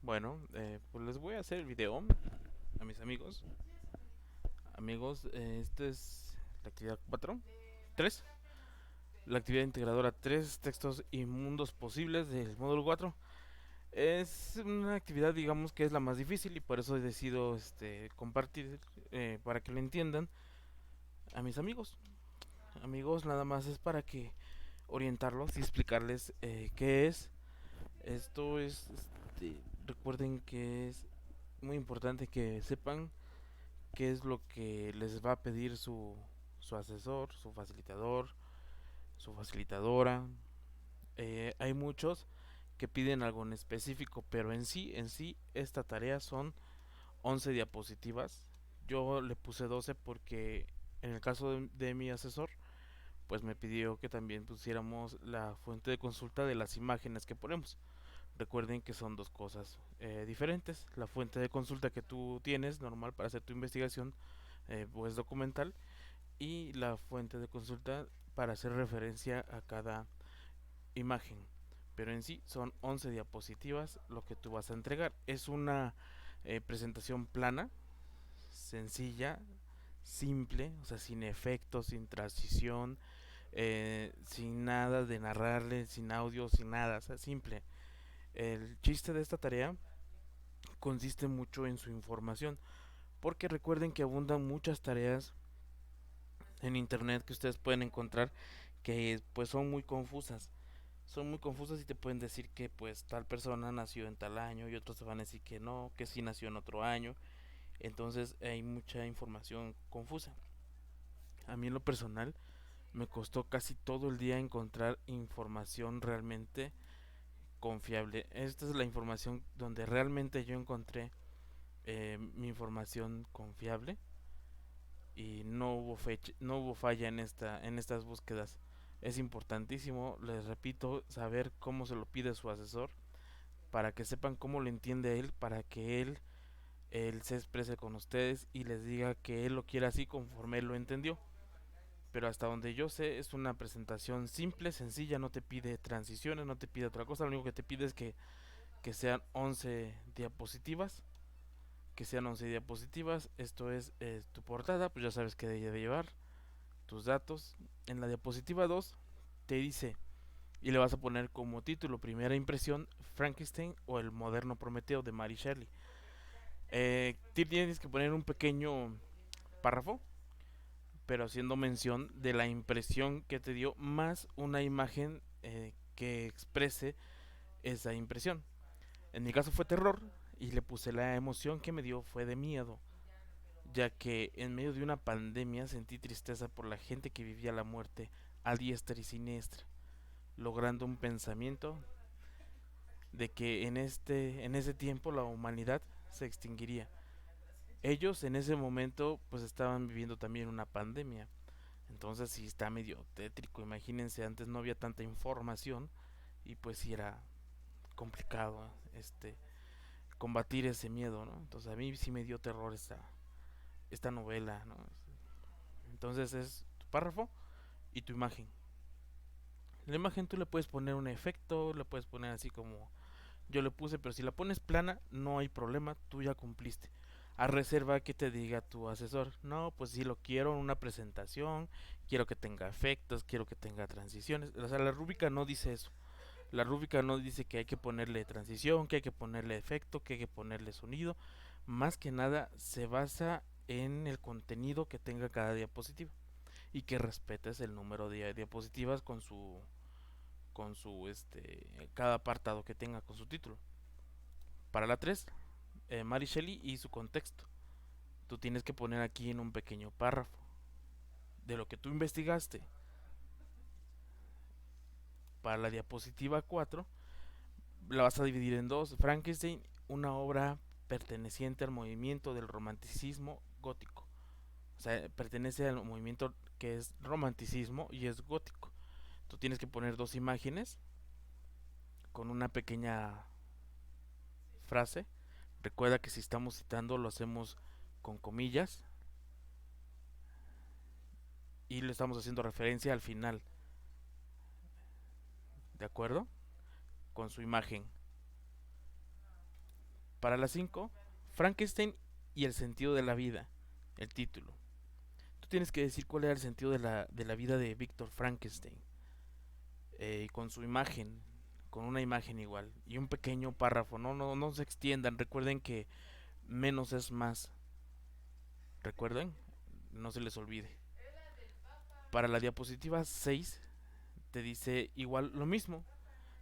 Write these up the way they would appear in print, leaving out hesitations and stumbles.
Bueno, pues les voy a hacer el video a mis amigos. Amigos, esta es la actividad 4, 3. La actividad integradora 3 textos y mundos posibles del módulo 4. Es una actividad, digamos, que es la más difícil y por eso he decidido compartir para que lo entiendan a mis amigos. Amigos, nada más es para que orientarlos y explicarles qué es. Esto es, recuerden que es muy importante que sepan qué es lo que les va a pedir su asesor, su facilitador, su facilitadora. Hay muchos que piden algo en específico, pero en sí, esta tarea son 11 diapositivas. Yo le puse 12 porque en el caso de mi asesor, pues me pidió que también pusiéramos la fuente de consulta de las imágenes que ponemos. Recuerden que son dos cosas diferentes. La fuente de consulta que tú tienes normal para hacer tu investigación pues documental, y la fuente de consulta para hacer referencia a cada imagen. Pero en sí son 11 diapositivas lo que tú vas a entregar. Es una presentación plana, sencilla, simple, o sea, sin efectos, sin transición, sin nada de narrarle, sin audio, sin nada, o sea, simple. El chiste de esta tarea consiste mucho en su información, porque recuerden que abundan muchas tareas en internet que ustedes pueden encontrar que pues son muy confusas y te pueden decir que pues tal persona nació en tal año y otros te van a decir que no, que sí nació en otro año. Entonces hay mucha información confusa. A mí en lo personal me costó casi todo el día encontrar información realmente confiable. Esta es la información donde realmente yo encontré mi información confiable y no hubo falla en estas búsquedas. Es importantísimo, les repito, saber cómo se lo pide su asesor para que sepan cómo lo entiende él, para que él se exprese con ustedes y les diga que él lo quiere así conforme él lo entendió. Pero hasta donde yo sé es una presentación simple, sencilla, no te pide transiciones, no te pide otra cosa, lo único que te pide es que sean 11 diapositivas, que sean 11 diapositivas. Esto es tu portada, pues ya sabes que debe llevar tus datos. En la diapositiva 2 te dice, y le vas a poner como título, primera impresión, Frankenstein o el moderno Prometeo de Mary Shelley. Tienes que poner un pequeño párrafo, pero haciendo mención de la impresión que te dio, más una imagen que exprese esa impresión. En mi caso fue terror, y le puse la emoción que me dio fue de miedo, ya que en medio de una pandemia sentí tristeza por la gente que vivía la muerte a diestra y siniestra, logrando un pensamiento de que en ese tiempo la humanidad se extinguiría. Ellos en ese momento pues estaban viviendo también una pandemia. Entonces sí está medio tétrico. Imagínense, antes no había tanta información y pues sí era complicado combatir ese miedo, ¿no? Entonces a mí sí me dio terror esta novela, ¿no? Entonces es tu párrafo y tu imagen. La imagen tú le puedes poner un efecto, le puedes poner así como yo le puse, pero si la pones plana no hay problema, tú ya cumpliste. A reserva que te diga tu asesor, no, pues si lo quiero en una presentación, quiero que tenga efectos, quiero que tenga transiciones. O sea, la rúbrica no dice eso. La rúbrica no dice que hay que ponerle transición, que hay que ponerle efecto, que hay que ponerle sonido. Más que nada se basa en el contenido que tenga cada diapositiva y que respetes el número de diapositivas con su cada apartado que tenga con su título. Para la 3, Mary Shelley y su contexto. Tú tienes que poner aquí en un pequeño párrafo de lo que tú investigaste. Para la diapositiva 4, la vas a dividir en dos. Frankenstein, una obra perteneciente al movimiento del romanticismo gótico. O sea, pertenece al movimiento que es romanticismo y es gótico. Tú tienes que poner dos imágenes con una pequeña frase. Recuerda que si estamos citando lo hacemos con comillas y le estamos haciendo referencia al final, ¿de acuerdo? Con su imagen. Para la 5, Frankenstein y el sentido de la vida, el título. Tú tienes que decir cuál era el sentido de la vida de Víctor Frankenstein, con su imagen, con una imagen igual, y un pequeño párrafo, no se extiendan, recuerden que menos es más, recuerden, no se les olvide. Para la diapositiva 6 te dice igual lo mismo.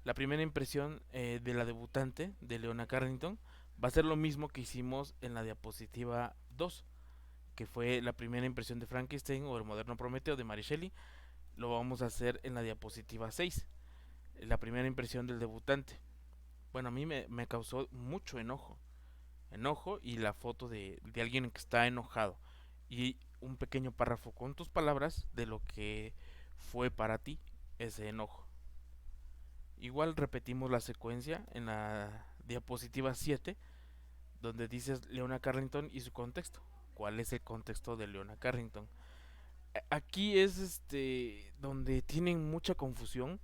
La primera impresión de la debutante de Leona Carrington va a ser lo mismo que hicimos en la diapositiva 2, que fue la primera impresión de Frankenstein o el moderno Prometeo de Mary Shelley. Lo vamos a hacer en la diapositiva 6, la primera impresión del debutante. Bueno, a mí me causó mucho enojo y la foto de alguien que está enojado y un pequeño párrafo con tus palabras de lo que fue para ti ese enojo. Igual repetimos la secuencia en la diapositiva 7, donde dices Leona Carrington y su contexto. ¿Cuál es el contexto de Leona Carrington? Aquí es donde tienen mucha confusión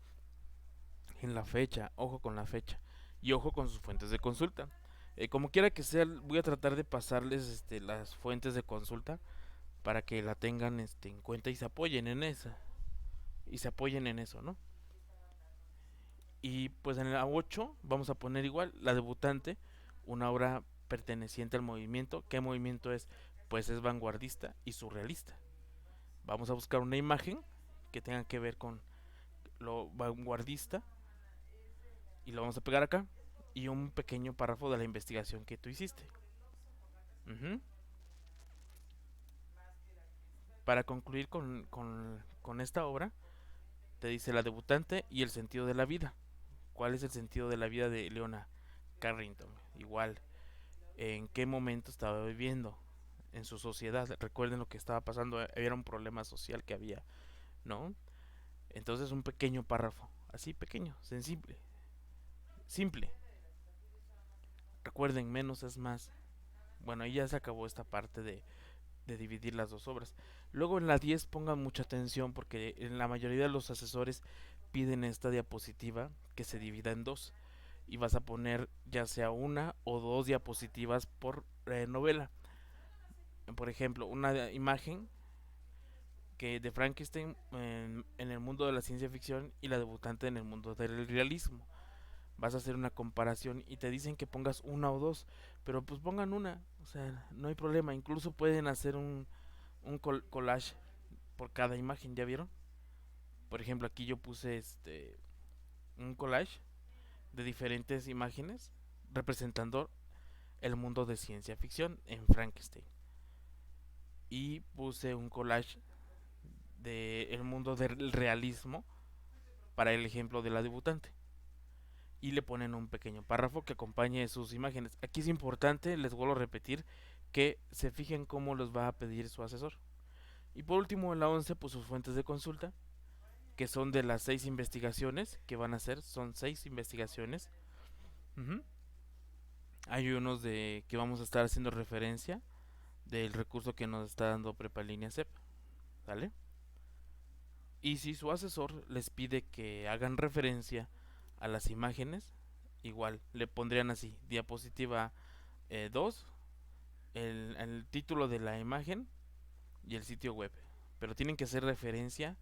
en la fecha, ojo con la fecha y ojo con sus fuentes de consulta. Como quiera que sea, voy a tratar de pasarles las fuentes de consulta para que la tengan en cuenta y se apoyen en esa y se apoyen en eso, ¿no? Y pues en la 8 vamos a poner igual la debutante, una obra perteneciente al movimiento. ¿Qué movimiento es? Pues es vanguardista y surrealista. Vamos a buscar una imagen que tenga que ver con lo vanguardista y lo vamos a pegar acá y un pequeño párrafo de la investigación que tú hiciste. Ujú. Para concluir con esta obra, te dice la debutante y el sentido de la vida. ¿Cuál es el sentido de la vida de Leona Carrington? Igual, ¿en qué momento estaba viviendo en su sociedad? Recuerden lo que estaba pasando, era un problema social que había, ¿no? Entonces un pequeño párrafo, así pequeño, sensible, simple. Recuerden, menos es más. Bueno, ahí ya se acabó esta parte de dividir las dos obras. Luego en la 10 pongan mucha atención porque en la mayoría de los asesores piden esta diapositiva que se divida en dos y vas a poner ya sea una o dos diapositivas por novela. Por ejemplo, una imagen que de Frankenstein en el mundo de la ciencia ficción y la debutante en el mundo del realismo. Vas a hacer una comparación y te dicen que pongas una o dos, pero pues pongan una, o sea, no hay problema. Incluso pueden hacer un collage por cada imagen, ¿ya vieron? Por ejemplo, aquí yo puse un collage de diferentes imágenes representando el mundo de ciencia ficción en Frankenstein. Y puse un collage de el mundo del realismo para el ejemplo de la debutante. Y le ponen un pequeño párrafo que acompañe sus imágenes. Aquí es importante, les vuelvo a repetir, que se fijen cómo los va a pedir su asesor. Y por último, en la 11, pues sus fuentes de consulta, que son de las 6 investigaciones que van a hacer, son 6 investigaciones. Ujú. Hay unos de que vamos a estar haciendo referencia del recurso que nos está dando Prepalínea CEP, ¿vale? Y si su asesor les pide que hagan referencia a las imágenes, igual le pondrían así, diapositiva 2, el título de la imagen y el sitio web. Pero tienen que hacer referencia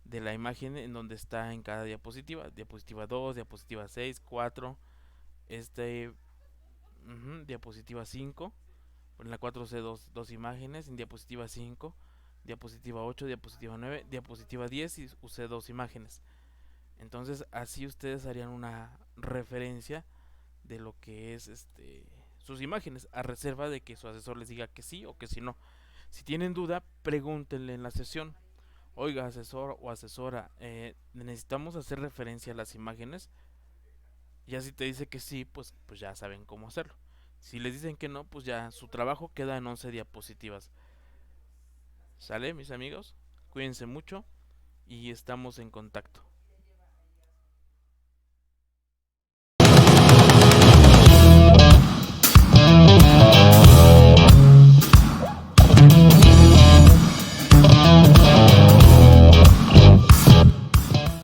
de la imagen en donde está en cada diapositiva. Diapositiva 2, diapositiva 6, 4, diapositiva 5. En la 4 c dos imágenes, en diapositiva 5, diapositiva 8, diapositiva 9, diapositiva 10 y usé dos imágenes. Entonces así ustedes harían una referencia de lo que es sus imágenes, a reserva de que su asesor les diga que sí o que si no. Si tienen duda, pregúntenle en la sesión. Oiga, asesor o asesora, necesitamos hacer referencia a las imágenes. Ya si te dice que sí, pues ya saben cómo hacerlo. Si les dicen que no, pues ya su trabajo queda en 11 diapositivas. ¿Sale, mis amigos? Cuídense mucho y estamos en contacto.